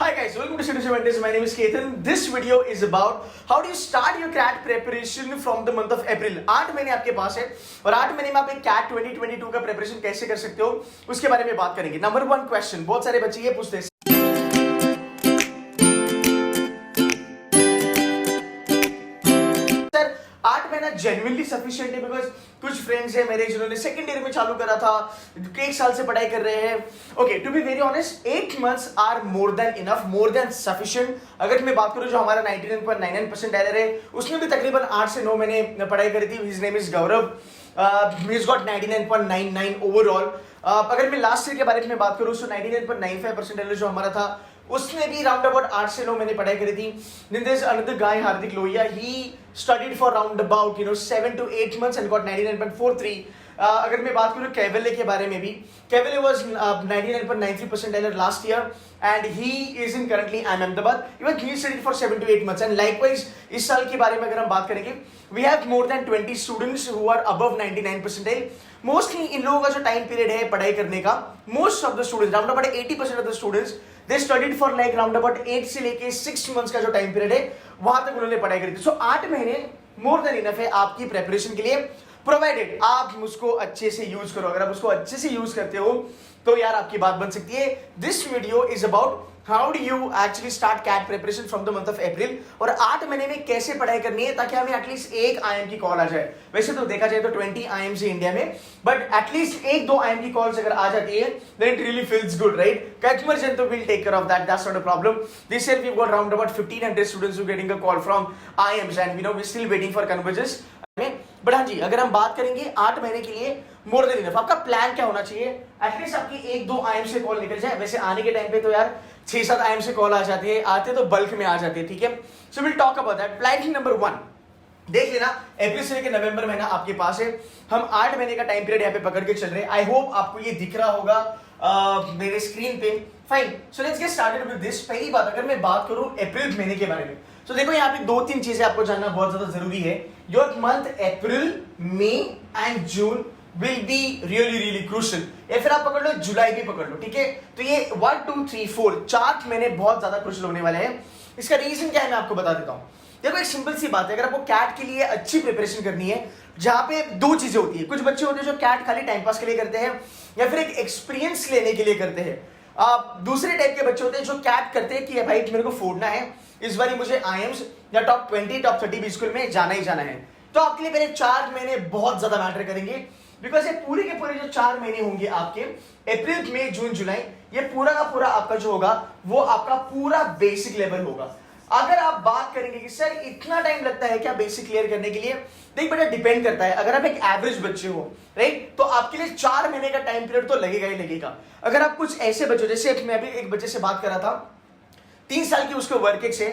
Hi guys, welcome to Citizen Vendors. My name is Ketan. This video is about how do you start your CAT preparation from the month of April. 8 महीने आपके पास है और 8 महीने में आप एक CAT 2022 का प्रिपरेशन कैसे कर सकते हो उसके बारे में बात करेंगे. नंबर 1 क्वेश्चन, बहुत सारे बच्चे ये पूछते हैं सर 8 महीना जेन्युइनली सफिशिएंट है. बिकॉज कुछ फ्रेंड्स है मेरे जिन्होंने सेकंड ईयर में चालू करा था, 1 साल से पढ़ाई कर रहे हैं. Okay, to be very honest 8 months are more than enough, more than sufficient. अगर मैं बात करूं जो हमारा 99.99% एरर है उसने भी तकरीबन 8 से 9 महीने पढ़ाई करी थी. His name is Gaurav. he's got 99.99 overall. अगर मैं लास्ट ईयर के बारे में बात करूं तो 99.95% एरर जो हमारा था उसने भी राउंड अबाउट 8 से 9 महीने पढ़ाई करी थी. Then there's another guy, Hardik Lohia. He studied for round about 7 to 8 months and got 99.43. अगर मैं बात करूँ कैवेले के बारे में भी, कैवेले was 99.93% error last year and he is in currently Ahmedabad. Even he studied for 7 to 8 months and likewise इस साल के बारे में अगर हम बात करेंगे we have more than 20 students who are above 99%. Mostly in लोगों का जो टाइम पीरियड है पढ़ाई करने का, most of the students round about 80% of the students they studied for like round about 8 से लेके 6 मंथ्स का जो टाइम पीरियड है वहां तक उन्होंने पढ़ाई करी थी. सो 8 महीने मोर देन इनफ है आपकी प्रिपरेशन के लिए, प्रोवाइडेड आप उसको अच्छे से यूज करो. अगर आप उसको अच्छे से यूज करते हो तो यार आपकी बात बन सकती है. This video is about how do you actually start CAT preparation from the month of April और 8 महीने में कैसे पढ़ाई करनी है ताकि हमें एटलीस्ट एक आईएम की कॉल आ जाए. वैसे तो देखा जाए तो 20 आईएम्स इंडिया में, बट एटलीस्ट 1-2 आईएम की कॉल्स अगर आ जाती है then it really feels good, right? Customer जनतो will take care of that, that's not a problem. This year we got round about 1500 students who getting a call from IIMs and we still waiting for convergence. But हाँ जी, अगर हम बात करेंगे 8 महीने के लिए मोर देन इनफ, आपका प्लान क्या होना चाहिए? एटलीस्ट आपकी 1-2 आईएम से कॉल निकल जाए. वैसे आने के टाइम पे तो यार 6-7 आईएम से कॉल आ जाती है, आते तो बल्क में आ जाती है, ठीक है? So will talk about that. Planning number 1 देख लेना, अप्रैल से लेकर नवंबर महीना आपके पास है. हम 8 महीने का टाइम पीरियड यहाँ पे पकड़ के चल रहे हैं. आई होप आपको ये दिख रहा होगा मेरे स्क्रीन पे. Fine, so let's get started with this. पहली बात अगर मैं बात करूं अप्रैल महीने के बारे में तो देखो यहाँ पे 2-3 चीजें आपको जानना बहुत ज्यादा जरूरी है. Your month April, May and June will be really crucial. या फिर आप पकड़ लो जुलाई भी पकड़ लो, ठीक है? तो ये 1 2 3 4 4 महीने बहुत ज्यादा क्रूशियल होने वाले हैं. इसका रीजन क्या है मैं आपको बता देता हूँ. देखो एक सिंपल सी बात है, अगर आपको कैट के लिए अच्छी प्रिपरेशन करनी है जहां पे 2 चीजें होती है. कुछ बच्चे होते हैं जो कैट खाली टाइम पास के लिए करते हैं या फिर एक एक्सपीरियंस लेने के लिए करते हैं. दूसरे टाइप के बच्चे होते हैं जो कैट करते हैं कि भाई मेरे को फोड़ना है इस बार मुझे आईएम्स या टॉप 20 टॉप 30 भी स्कूल में जाना ही जाना है. तो आपके लिए पहले 4 महीने बहुत ज्यादा मैटर करेंगे. बिकॉज ये पूरे के पूरे जो 4 महीने होंगे आपके अप्रैल मई जून जुलाई, ये पूरा का पूरा आपका जो होगा वो आपका पूरा बेसिक लेवल होगा. अगर आप बात करेंगे कि सर इतना टाइम लगता है क्या बेसिक क्लियर करने के लिए, देख बेटा डिपेंड करता है. अगर आप एक एवरेज बच्चे हो, राइट, तो आपके लिए 4 महीने का टाइम पीरियड तो लगेगा ही लगेगा. अगर आप कुछ ऐसे बच्चों, जैसे मैं अभी एक बच्चे से बात कर रहा था, 3 साल की उसको वर्क एक्स है,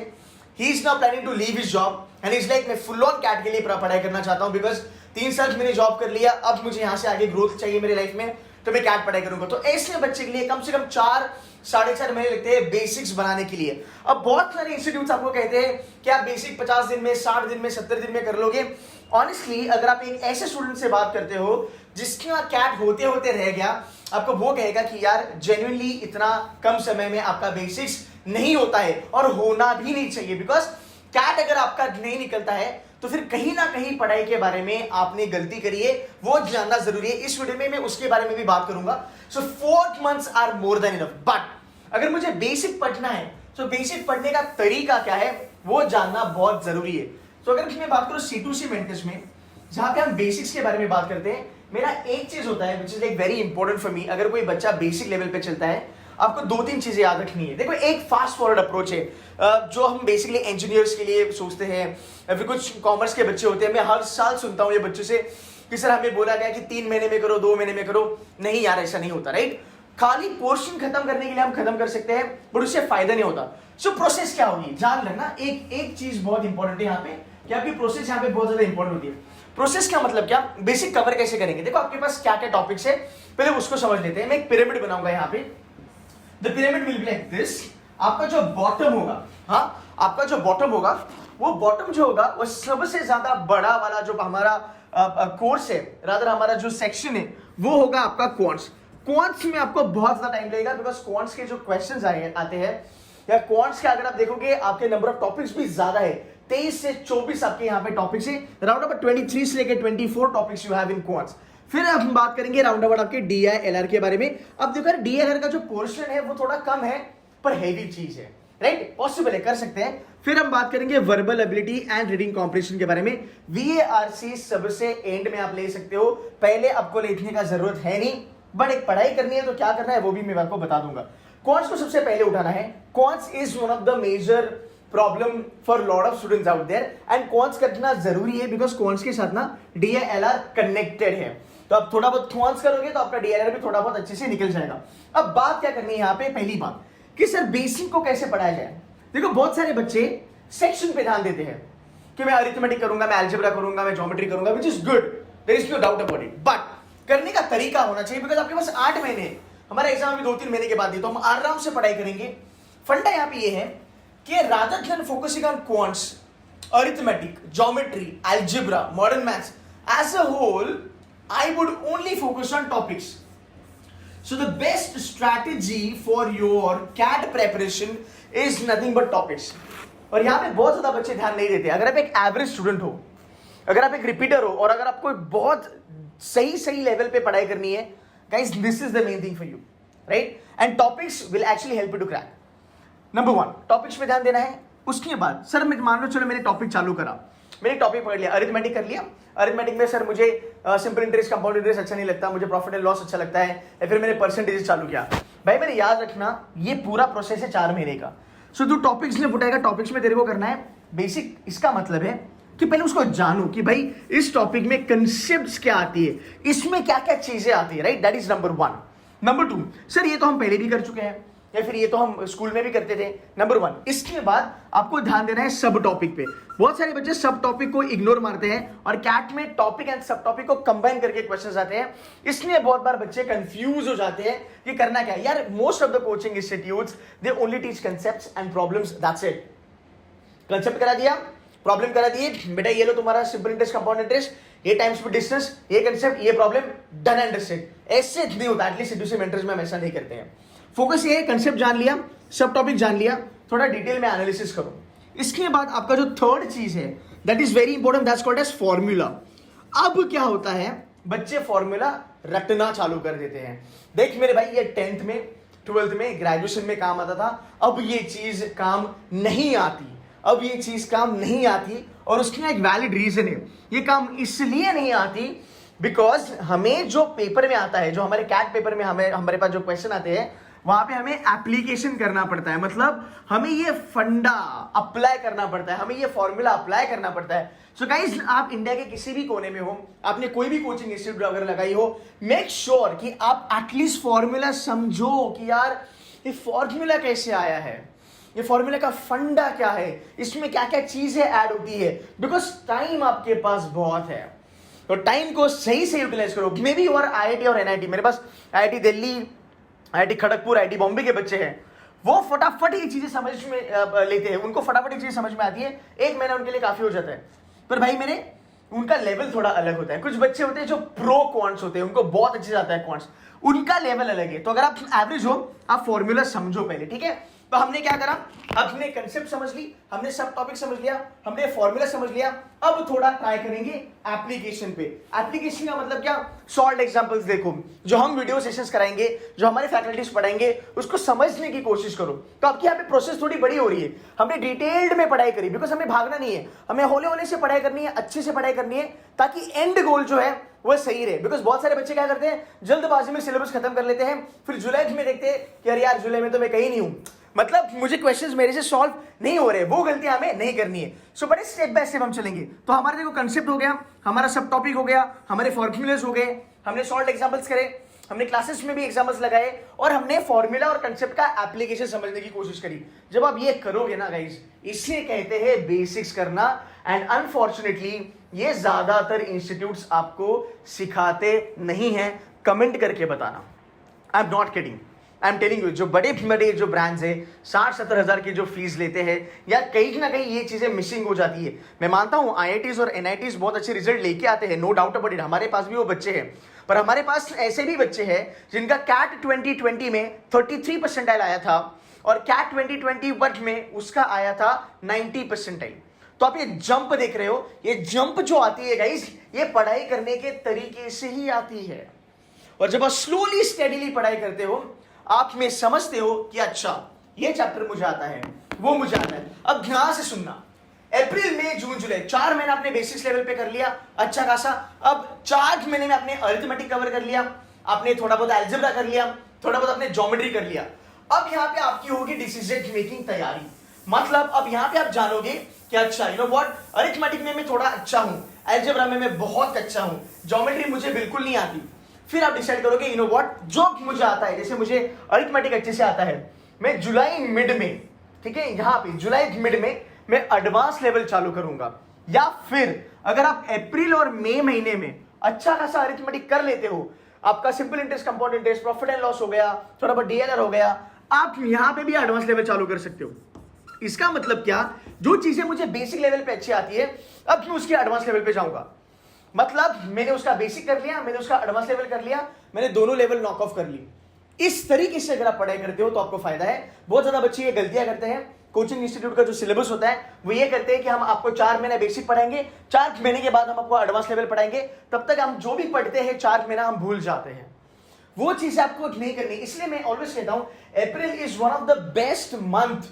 he is now planning to leave his job and is like मैं फुल ऑन कैट के लिए पढ़ाई करना चाहता हूं. बिकॉज 3 साल मैंने जॉब कर लिया, अब मुझे यहां से आगे ग्रोथ चाहिए मेरे लाइफ में, तो मैं कैट पढ़ाई करूंगा. तो ऐसे बच्चे के लिए कम से कम 4-4.5 महीने लगते हैं बेसिक्स बनाने के लिए. अब बहुत सारे इंस्टीट्यूट्स आपको कहते हैं कि आप बेसिक 50 दिन में, 60 दिन में, 70 दिन में कर लोगे. ऑनेस्टली अगर आप एक ऐसे स्टूडेंट से बात करते हो जिसका कैट होते होते रह गया, आपको वो कहेगा कि यार जेन्युइनली इतना कम समय में आपका बेसिक्स नहीं होता है और होना भी नहीं चाहिए. बिकॉज कैट अगर आपका नहीं निकलता है तो फिर कहीं ना कहीं पढ़ाई के बारे में आपने गलती करी है, वो जानना जरूरी है. इस वीडियो में मैं उसके बारे में भी बात करूंगा. So 4 months are more than enough. But अगर मुझे बेसिक पढ़ना है तो बेसिक पढ़ने का तरीका क्या है वो जानना बहुत जरूरी है. तो अगर मैं बात करूं C2C मेंटर्स में जहां पे हम बेसिक्स के बारे में बात करते हैं, मेरा एक चीज होता है which is like very important for me. अगर कोई बच्चा बेसिक लेवल पे चलता है, आपको 2-3 चीजें याद रखनी है. देखो एक फास्ट फॉरवर्ड अप्रोच है जो हम बेसिकली इंजीनियर्स के लिए सोचते हैं, या फिर कुछ कॉमर्स के बच्चे होते हैं. मैं हर साल सुनता हूं ये बच्चों से कि सर हमें बोला गया कि 3 महीने में करो, 2 महीने में करो. नहीं यार, ऐसा नहीं होता, राइट? खाली पोर्शन खत्म करने के लिए हम खत्म कर सकते हैं बट उससे फायदा नहीं होता. सो प्रोसेस क्या होगी जान लेना. एक चीज बहुत इंपॉर्टेंट है यहाँ पे कि आपकी प्रोसेस यहाँ पे बहुत ज्यादा इंपॉर्टेंट होती है. प्रोसेस का मतलब क्या, बेसिक कवर कैसे करेंगे. देखो आपके पास क्या क्या टॉपिक्स है पहले उसको समझ लेते हैं. मैं एक पिरामिड बनाऊंगा यहाँ पे. The pyramid will be like this. आपका जो बॉटम होगा, हाँ आपका जो बॉटम होगा वो बॉटम जो होगा वो सबसे ज्यादा बड़ा वाला जो हमारा कोर्स है, रादर हमारा जो सेक्शन है वो होगा आपका क्वांट्स. क्वांट्स में आपको बहुत ज्यादा टाइम लगेगा बिकॉज क्वांट्स के जो क्वेश्चंस आते हैं या क्वांट्स के अगर आप देखोगे आपके नंबर ऑफ टॉपिक्स भी ज्यादा है, 23 से 24 आपके यहाँ पे टॉपिक्स है, राउंड अबाउट 23 से लेकर 24 topics you have in quants. फिर अब हम बात करेंगे राउंड अबाउट आपके DILR के बारे में। अब देखो यार DILR का जो पोर्शन है वो थोड़ा कम है पर हैवी चीज है, राइट, पॉसिबल है, कर सकते हैं। फिर हम बात करेंगे verbal ability and reading comprehension के बारे में। VARC सबसे एंड में आप ले सकते हो, पहले आपको लिखने का जरूरत है नहीं, बट एक पढ़ाई करनी है तो क्या करना है वो भी मैं आपको बता दूंगा। क्वांट्स को सबसे पहले उठाना है। Quants is one of the major problem for lot of students out there and quants करना जरूरी है बिकॉज क्वांट्स के साथ ना DILR कनेक्टेड है। तो आप थोड़ा बहुत क्वांट्स करोगे तो आपका DILR भी थोड़ा बहुत अच्छे से निकल जाएगा। अब बात क्या करनी है यहाँ पे, पहली बात कि सर बेसिक को कैसे पढ़ाया जाए। देखो बहुत सारे बच्चे सेक्शन पे ध्यान देते हैं कि मैं अरिथमेटिक करूंगा, मैं अलजेब्रा करूंगा, मैं ज्योमेट्री करूंगा, which is good, there is no doubt about it, but करने का तरीका होना चाहिए बिकॉज आपके पास 8 महीने, हमारा एग्जाम अभी 2-3 महीने के बाद है, तो हम आराम से पढ़ाई करेंगे। फंडा यहाँ पे ये है कि rather than focusing on quants, arithmetic, geometry, algebra, modern maths as a whole, I would only focus on topics. So the best strategy for your CAT preparation is nothing but topics. और यहाँ पे बहुत ज्यादा बच्चे ध्यान नहीं देते। अगर आप एक एवरेज स्टूडेंट हो, अगर आप एक रिपीटर हो और अगर आपको बहुत सही लेवल पे पढ़ाई करनी है, guys, this is the main thing for you, right? And topics will actually help you to crack. Number 1, topics पे ध्यान देना है। उसके बाद सर मैं मान लो चलो मैंने टॉपिक चालू करा, मैंने टॉपिक पढ़ लिया, अरिथमेटिक कर लिया। अरिथमेटिक में सर मुझे सिंपल इंटरेस्ट, कंपाउंड इंटरेस्ट अच्छा नहीं लगता, मुझे प्रॉफिट एंड लॉस अच्छा लगता है, या फिर मैंने परसेंटेज चालू किया। भाई मैंने याद रखना ये पूरा प्रोसेस है 4 महीने का। सो तू टॉपिक्स में फुटाएगा, टॉपिक्स में तेरे को करना है बेसिक। इसका मतलब है कि पहले उसको जानो कि भाई इस टॉपिक में कंसेप्ट्स क्या आती है, इसमें क्या क्या चीजें आती है, right, that is number 1। Number 2, sir ये तो हम पहले भी कर चुके हैं या फिर ये तो हम स्कूल में भी करते थे। नंबर 1, इसके बाद आपको ध्यान देना है सब टॉपिक पे। बहुत सारे बच्चे सब टॉपिक को इग्नोर मारते हैं और कैट में टॉपिक एंड सब टॉपिक को कंबाइन करके क्वेश्चंस आते हैं, इसलिए बहुत बार बच्चे कंफ्यूज हो जाते हैं कि करना क्या है। यार most of the coaching institutes they only teach concepts and problems, that's it. Concept करा दिया, प्रॉब्लम करा दिए, बेटा ये लो तुम्हारा सिंपल इंटरेस्ट, कंपाउंड इंटरेस्ट, ये टाइम स्पीड डिस्टेंस, ये कंसेप्ट, ये प्रॉब्लम, डन एंड डस्टेड। ऐसे नहीं होता, एटलीस्ट सीडीएस मेंटर्स में हम ऐसा नहीं करते हैं। फोकस ये है, कंसेप्ट जान लिया, सब टॉपिक जान लिया, थोड़ा डिटेल में एनालिसिस करो। इसके बाद आपका जो थर्ड चीज है that is very important, that's called as formula. अब क्या होता है, बच्चे फॉर्मूला रटना चालू कर देते हैं। देख मेरे भाई ये 10th में, 12th में, ग्रेजुएशन में काम आता था, अब ये चीज काम नहीं आती, अब ये चीज काम नहीं आती। और उसकी एक वैलिड रीजन है, ये काम इसलिए नहीं आती बिकॉज हमें जो पेपर में आता है, जो हमारे कैट पेपर में हमारे पास जो क्वेश्चन आते हैं वहां पे हमें एप्लीकेशन करना पड़ता है, मतलब हमें ये फंडा अप्लाई करना पड़ता है, हमें ये फॉर्मूला अप्लाई करना पड़ता है। सो गाइस, आप इंडिया के किसी भी कोने में हो, आपने कोई भी कोचिंग इंस्टीट्यूट अगर लगाई हो, मेक श्योर कि आप एटलीस्ट फॉर्मूला समझो कि यार ये फॉर्मूला कैसे आया है, ये फॉर्मूला का फंडा क्या है, इसमें क्या क्या चीजें ऐड होती है। बिकॉज टाइम आपके पास बहुत है, तो टाइम को सही से यूटिलाइज करो। मे बी और IIT और NIT, मेरे पास IIT Delhi, IIT Kharagpur, IIT Bombay के बच्चे हैं, वो फटाफट ये चीजें समझ में लेते हैं, उनको फटाफट ये चीजें समझ में आती है, 1 महीना उनके लिए काफी हो जाता है। पर भाई मैंने उनका लेवल थोड़ा अलग होता है। कुछ बच्चे होते हैं जो प्रो क्वांट्स होते हैं, उनको बहुत अच्छे से आता है क्वांट्स, उनका लेवल अलग है। तो अगर आप एवरेज हो, आप फॉर्मूला समझो पहले, ठीक है। तो हमने क्या करा, हमने कंसेप्ट समझ ली, हमने सब टॉपिक समझ लिया, हमने फॉर्मूला समझ लिया। अब थोड़ा ट्राई करेंगे एप्लीकेशन पे। एप्लीकेशन का मतलब क्या, सॉल्व एग्जांपल्स देखो, जो हम वीडियो सेशंस कराएंगे, जो हमारे फैकल्टीज पढ़ाएंगे, उसको समझने की कोशिश करो। तो आपकी यहाँ पे प्रोसेस थोड़ी बड़ी हो रही है। हमने डिटेल्ड में पढ़ाई करी बिकॉज हमें भागना नहीं है, हमें होले होले से पढ़ाई करनी है, अच्छे से पढ़ाई करनी है, ताकि एंड गोल जो है वो सही रहे। बिकॉज बहुत सारे बच्चे क्या करते हैं, जल्दबाजी में सिलेबस खत्म कर लेते हैं, फिर जुलाई में देखते हैं कि अरे यार जुलाई में तो मैं कहीं नहीं हूं, मतलब मुझे क्वेश्चंस मेरे से सॉल्व नहीं हो रहे। वो गलती हमें नहीं करनी है। सो बड़े स्टेप बाय स्टेप हम चलेंगे। तो हमारे देखो कंसेप्ट हो गया, हमारा सब टॉपिक हो गया, हमारे फॉर्मूलेस हो गए, हमने सॉल्व एग्जांपल्स करे, हमने क्लासेस में भी एग्जाम्पल्स लगाए, और हमने फॉर्मूला और कंसेप्ट का एप्लीकेशन समझने की कोशिश करी। जब आप ये करोगे ना गाइस, इसे कहते हैं बेसिक्स करना। एंड अनफॉर्चुनेटली ये ज्यादातर इंस्टीट्यूट्स आपको सिखाते नहीं हैं। कमेंट करके बताना, I am not kidding, I am telling you. जो बड़े बड़े जो ब्रांड्स है 60-70 हजार की जो फीस लेते हैं, या कहीं ना कहीं ये चीजें मिसिंग हो जाती है। मैं मानता हूं IITs और NITs बहुत अच्छे रिजल्ट लेके आते हैं, नो डाउट अबाउट इट, हमारे पास भी वो बच्चे हैं। पर हमारे पास ऐसे भी बच्चे हैं जिनका कैट 2020 में 33 परसेंटाइल आया था, और कैट 2021 में उसका आया था 90 परसेंटाइल। तो आप ये जंप देख रहे हो, ये जंप जो आती है गाइस, ये पढ़ाई करने के तरीके से ही आती है। और जब आप स्लोली स्टेडीली पढ़ाई करते हो, आप में समझते हो कि अच्छा ये चैप्टर मुझे आता है, वो मुझे आता है। अब ध्यान से सुनना, अप्रैल मई जून जुलाई 4 महीने आपने बेसिक्स लेवल पे कर लिया अच्छा खासा। अब 4 महीने में आपने अरिथमेटिक कवर कर लिया, आपने थोड़ा बहुत अलजेब्रा कर लिया, थोड़ा बहुत आपने ज्योमेट्री कर लिया। अब यहाँ पे आपकी होगी डिसीजन मेकिंग तैयारी। मतलब अब यहाँ पे आप जानोगे कि अच्छा यू नो व्हाट, अरिथमेटिक में मैं थोड़ा अच्छा हूं, अलजेब्रा में मैं बहुत अच्छा हूं, ज्योमेट्री मुझे बिल्कुल नहीं आती। फिर आप डिसाइड करोगे यू नो व्हाट, जो मुझे आता है, जैसे मुझे अरिथमेटिक अच्छे से आता है, मैं जुलाई मिड में, ठीक है, यहाँ पे जुलाई मिड में मैं एडवांस लेवल चालू करूंगा। या फिर अगर आप अप्रैल और मई महीने में अच्छा खासा अरिथमेटिक कर लेते हो, आपका simple interest, compound interest, profit and loss हो गया, थोड़ा बहुत डीएलआर हो गया, आप यहां पे भी एडवांस लेवल चालू कर सकते हो। इसका मतलब क्या, जो चीजें मुझे बेसिक लेवल पे अच्छी आती है, अब मैं उसके एडवांस लेवल पे जाऊंगा। मतलब मैंने उसका बेसिक कर लिया, मैंने उसका एडवांस लेवल कर लिया, मैंने दोनों लेवल नॉक ऑफ कर ली। इस तरीके से अगर आप पढ़ाई करते हो तो आपको फायदा है। बहुत ज्यादा बच्चे ये गलतियां करते हैं, कोचिंग इंस्टीट्यूट का जो सिलेबस होता है वो ये करते हैं कि हम आपको 4 महीने बेसिक पढ़ाएंगे, 4 महीने के बाद हम आपको एडवांस लेवल पढ़ाएंगे, तब तक हम जो भी पढ़ते हैं 4 महीना हम भूल जाते हैं। वो चीजें आपको नहीं करनी। इसलिए मैं ऑलवेज कहता हूं April is one of the best month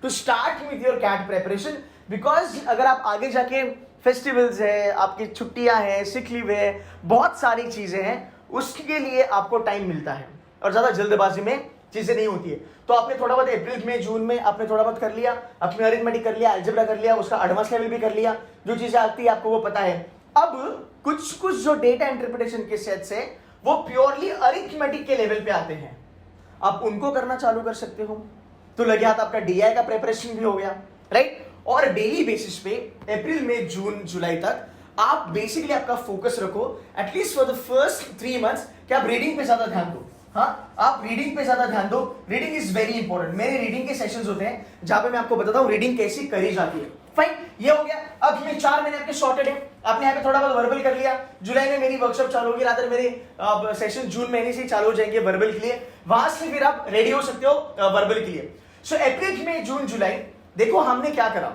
to start with your CAT preparation, because अगर आप आगे जाके फेस्टिवल्स है, आपकी छुट्टियां हैं, सिक लीव है, बहुत सारी चीजें हैं, उसके लिए आपको टाइम मिलता है और ज्यादा जल्दबाजी में चीजें नहीं होती है। तो आपने थोड़ा बहुत अप्रैल में जून में आपने थोड़ा बहुत कर लिया, अपने अरिथमेटिक कर लिया, अलजेब्रा कर लिया, उसका एडवांस लेवल भी कर लिया, जो चीजें आती है आपको वो पता है। अब कुछ कुछ जो डेटा इंटरप्रिटेशन के सेट्स है वो प्योरली अरिथमेटिक के लेवल पे आते हैं, आप उनको करना चालू कर सकते हो। तो लगे हाथ आपका डीआई का प्रिपरेशन भी हो गया, राइट। और डेली बेसिस पे अप्रैल में जून जुलाई तक आप बेसिकली आपका फोकस रखो, at least for the first 3 months, कि आप रीडिंग पे ज्यादा ध्यान दो। हाँ, आप रीडिंग पे ज्यादा ध्यान दो, रीडिंग इज वेरी इंपॉर्टेंट। मेरे रीडिंग के सेशंस होते हैं जहां पे मैं आपको बताता हूं रीडिंग कैसी करी जाती है। फाइन, ये हो गया। अब मैं 4 महीने आपके सॉर्टेड है, आपने यहाँ पे थोड़ा बहुत वर्बल कर लिया। जुलाई में मेरी वर्कशॉप चालू होगी, रादर मेरे सेशन जून महीने से ही चालू हो जाएंगे वर्बल के लिए, वहां से फिर आप रेडी हो सकते हो वर्बल के लिए। सो अप्रैल में जून जुलाई देखो हमने क्या करा,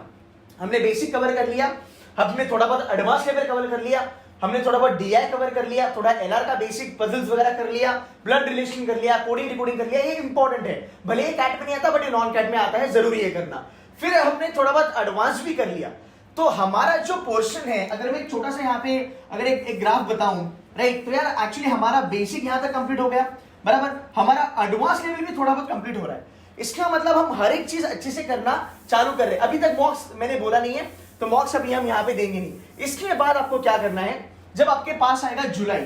हमने बेसिक कवर कर लिया, हमने थोड़ा बहुत एडवांस लेवल कवर कर लिया, हमने थोड़ा बहुत डीआई कवर कर लिया, थोड़ा एलआर का बेसिक पजल्स वगैरह कर लिया, ब्लड रिलेशन कर लिया, कोडिंग डिकोडिंग कर लिया। ये इंपॉर्टेंट है, भले ये कैट में नहीं आता बट ये नॉन कैट में आता है, जरूरी है करना। फिर हमने थोड़ा बहुत एडवांस भी कर लिया। तो हमारा जो पोर्शन है, अगर मैं एक छोटा सा यहाँ पे अगर एक ग्राफ बताऊं, राइट, तो यार एक्चुअली हमारा बेसिक यहाँ तक कंप्लीट हो गया, बराबर, हमारा एडवांस लेवल भी थोड़ा बहुत कंप्लीट हो रहा है। इसका मतलब हम हर एक चीज अच्छे से करना चालू कर रहे हैं। अभी तक मॉक्स मैंने बोला नहीं है, तो मॉक्स अभी हम यहाँ पे देंगे नहीं। इसके बाद आपको क्या करना है, जब आपके पास आएगा जुलाई,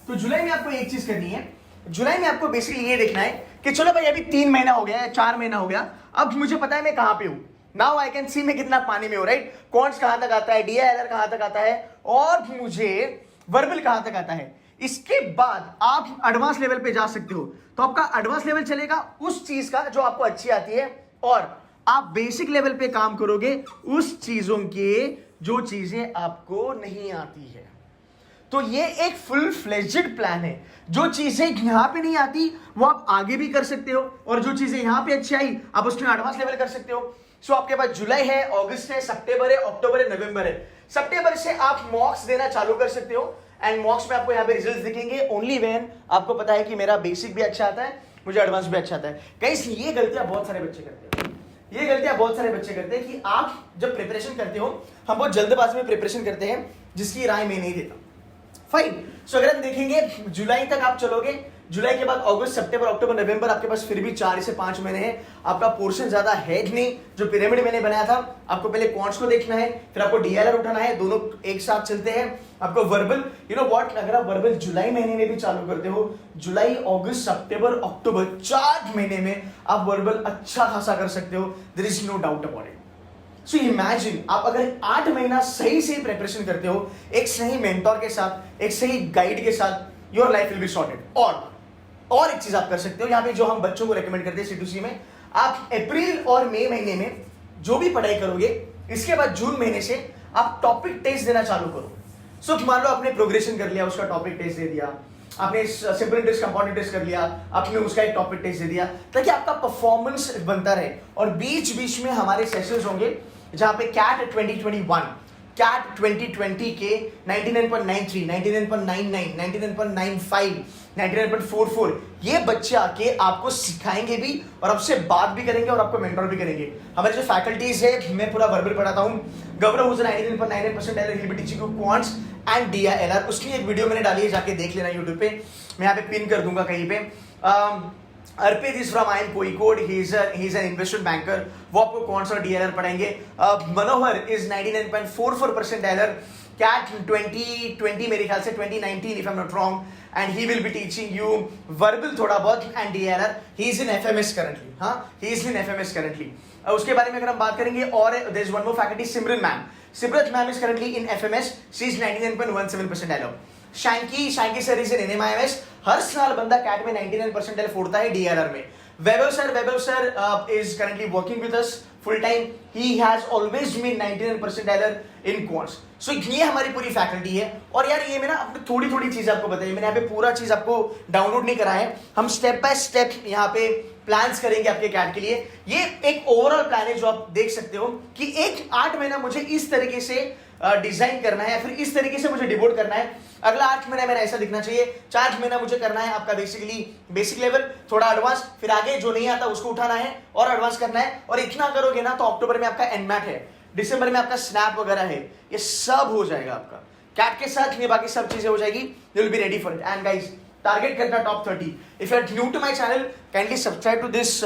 तो जुलाई में आपको एक चीज करनी है। जुलाई में आपको बेसिकली ये देखना है कि चलो भाई अभी 3 महीना हो गया, 4 महीना हो गया, अब मुझे पता है मैं कहां पे हूं। नाउ आई कैन सी मैं कितना पानी में हूं, राइट। कॉन्स कहां तक आता है, डीआईएलआर कहां तक आता है, और मुझे वर्बल कहां तक आता है। इसके बाद आप एडवांस लेवल पे जा सकते हो। तो आपका एडवांस लेवल चलेगा उस चीज का जो आपको अच्छी आती है, और आप बेसिक लेवल पे काम करोगे उस चीजों के जो चीजें आपको नहीं आती है। तो ये एक फुल फ्लेज्ड प्लान है। जो चीजें यहां पे नहीं आती वो आप आगे भी कर सकते हो, और जो चीजें यहां पे अच्छी आई आप उसमें एडवांस लेवल कर सकते हो। सो आपके पास जुलाई है, अगस्त है, सितंबर है, अक्टूबर है, नवंबर है। सितंबर से आप मॉक्स देना चालू कर सकते हो, एंड मॉक्स में आपको यहाँ पे रिजल्ट्स दिखेंगे ओनली व्हेन आपको पता है कि मेरा बेसिक भी अच्छा आता है, मुझे एडवांस भी अच्छा आता है। गाइस, ये गलतियां बहुत सारे बच्चे करते हैं, ये गलतियां बहुत सारे बच्चे करते हैं कि आप जब प्रिपरेशन करते हो, हम बहुत जल्दबाजी में प्रिपरेशन करते हैं जिसकी राय मैं नहीं देता। फाइन, सो अगर हम देखेंगे जुलाई तक आप चलोगे, जुलाई के बाद अगस्त, सितंबर, अक्टूबर, नवंबर, आपके पास फिर भी 4 से 5 महीने हैं। आपका पोर्शन ज्यादा है नहीं। जो पिरामिड मैंने बनाया था, आपको पहले क्वांट्स को देखना है, फिर आपको डीएलआर उठाना है, दोनों एक साथ चलते हैं। आपको वर्बल, यू नो व्हाट, अगर आप वर्बल जुलाई महीने में भी चालू करते हो, जुलाई, अगस्त, सितंबर, अक्टूबर, 4 महीने में आप वर्बल अच्छा खासा कर सकते हो। There is no doubt about it. So imagine, आप अगर 8 महीना सही से प्रिपरेशन करते हो, एक सही मेंटोर के साथ, एक सही गाइड के साथ, your life will be sorted. और एक चीज आप कर सकते हो, यहाँ पे जो हम बच्चों को रेकमेंड करते हैं C2C में, आप अप्रैल और मई महीने में जो भी पढ़ाई करोगे, इसके बाद जून महीने से आप टॉपिक टेस्ट देना चालू करो। सो मान लो आपने प्रोग्रेशन कर लिया, उसका टॉपिक टेस्ट दे दिया, आपने सिंपल इंटरेस्ट, कंपाउंड इंटरेस्ट कर लिया, आपने उसका एक टॉपिक टेस्ट दे दिया, ताकि आपका परफॉर्मेंस बनता रहे। और बीच बीच में हमारे सेशंस होंगे जहां पे कैट 2021, कैट 2020 के 99.93, 99.99, 99.95, 99.44 ये बच्चे आके आपको सिखाएंगे भी और आपसे बात भी करेंगे और आपको मेंटर भी करेंगे। हमारे जो फैकल्टीज है, मैं पूरा वर्बल पढ़ाता हूँ। Gaurav Hussain 99.99% he will be teaching you quants and DILR। उसकी एक वीडियो मैंने डाली है, जाके देख लेना यूट्यूब पे, मैं यहाँ पे पिन कर दूंगा कहीं पे। Arpit is from I M Kozhikode, he is an investment banker, वो आपको क्वांट्स और DILR पढ़ाएंगे। मनोहर इज 99.44% DILR, कैट 2020 मेरे ख्याल से 2019 if I am not wrong, and he will be teaching you verbal थोड़ा बहुत and DILR. he is in FMS currently, हाँ, he is in FMS currently. उसके बारे में अगर हम बात करेंगे, और there is one more faculty, Simran ma'am, Simran ma'am is currently in FMS, she is 99.17% DILR. Shanky sir is in NMIMS, हर साल बंदा कैट में 99% फोड़ता है DILR में। वैभव sir is currently working with us full time, he has always been 99% DILR in quants. So ये हमारी पूरी faculty है। और यार ये मैं ना थोड़ी थोड़ी चीज आपको बताई, मैंने यहाँ पे पूरा चीज आपको डाउनलोड नहीं करा है, हम स्टेप बाय स्टेप यहाँ पे प्लान्स करेंगे आपके कैट के लिए। ये एक ओवरऑल प्लान है जो आप देख सकते हो कि एक 8 महीना मुझे इस तरीके से डिजाइन करना है, फिर इस तरीके से मुझे डिवोट करना है, अगला 8 महीना मेरा ऐसा दिखना चाहिए, 4 महीना मुझे करना है आपका बेसिकली बेसिक लेवल, थोड़ा एडवांस, फिर आगे जो नहीं आता उसको उठाना है और एडवांस करना है। और इतना करोगे ना तो अक्टूबर में आपका एनमैट है, दिसंबर में आपका स्नैप वगैरह है, ये सब हो जाएगा आपका कैट के साथ, ये बाकी सब चीजें हो जाएगी, you will be ready for it. And guys, target करना top 30। If you are new to my channel, kindly subscribe to this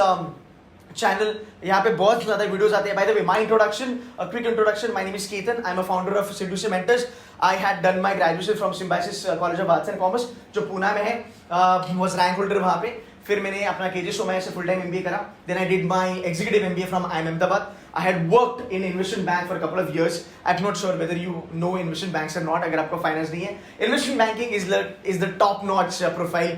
channel, यहाँ पे बहुत ज्यादा वीडियोस आते हैं। By the way, my introduction, a quick introduction, my name is Ketan, I am a founder of सेडुसी mentors. I had done my graduation from Symbiosis college of arts and commerce जो पुणे में है, वाज रैंक होल्डर वहां पे। फिर मैंने अपना KJ Somaiya से फुल टाइम MBA करा, then I did my executive MBA from IIM Ahmedabad. I had worked in investment bank for a couple of years. I'm not sure whether you know investment banks or not. अगर आपको finance नहीं है, investment banking is the top notch profile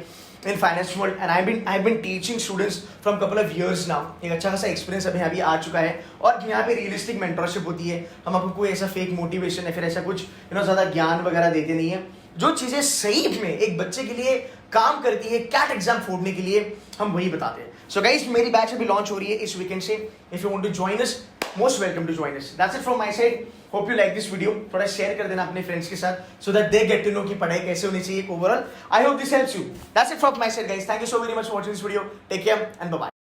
in finance world, and I've been teaching students from couple of years now. एक अच्छा खासा experience अभी आ चुका है। और यहाँ पे रियलिस्टिक मेंटरशिप होती है, हम आपको कोई ऐसा फेक मोटिवेशन या फिर ऐसा कुछ ज्यादा ज्ञान वगैरह देते नहीं है। जो चीजें सही में एक बच्चे के लिए काम करती है कैट एग्जाम फोड़ने के लिए, हम वही बताते हैं। सो गाइस, मेरी बैच अभी लॉन्च हो रही है इस वीकेंड से। If you want to join us, most welcome to join us. That's it from my side. Hope you like this video. थोड़ा शेयर कर देना अपने फ्रेंड्स के साथ, so that they get to know कि पढ़ाई कैसे होनी चाहिए overall. I hope this helps you. That's it from my side guys. Thank you so very much for watching this video. Take care and bye bye.